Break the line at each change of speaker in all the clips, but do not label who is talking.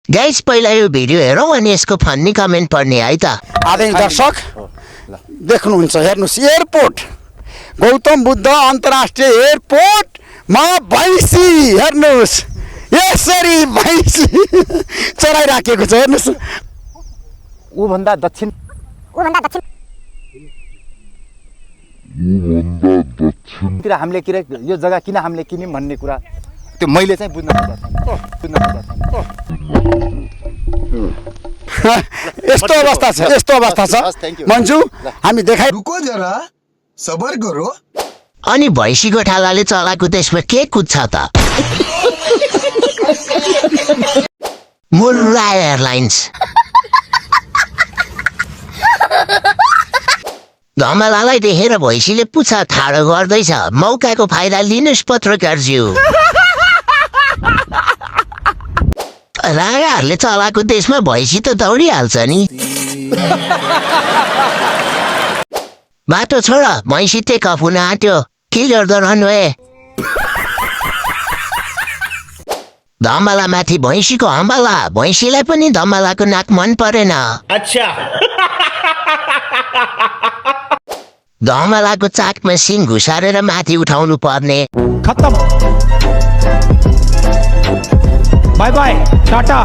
Guys पहिला यो video हेरौँ अनि यसको फन्नी कमेन्ट पढ्ने है त।
आदरणीय दर्शक देख्नुहुन्छ, हेर्नुहोस् एयरपोर्ट गौतम बुद्ध अन्तर्राष्ट्रिय एयरपोर्टमा भैँसी हेर्नुहोस्, यसरी भैँसी चराइराखेको छ हेर्नुहोस्।
ऊभन्दा दक्षिण तिर हामीले यो जग्गा किन हामीले किन्यौँ भन्ने कुरा त्यो मैले चाहिँ बुझ्न सकेको
यस्तो अवस्था छ मन्जु, हामी देखाइ।
रुको जरा, सबर करो।
अनि भैँसीको ठालाले चलाको त्यसमा के कुद्छ त? मुर्रा एयरलाइन्स। धमलालाई देखेर भैँसीले पुच्छा ठाडो गर्दैछ, मौकाको फाइदा लिनुहोस् पत्रकारज्यू। रागाहरूले चलाको देशमा भैँसी त दौडिहाल्छ नि। बाटो छोड, भैँसी टेक अफ हुन आँट्यो, के गर्दो रहनु है। धमला माथि भैँसीको हमला, भैँसीलाई पनि धमलाको नाक मन परेन। अच्छा। धमलाको चाकमा सिङ घुसारेर माथि उठाउनु पर्ने।
खत्म, bye bye, tata,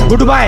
good bye.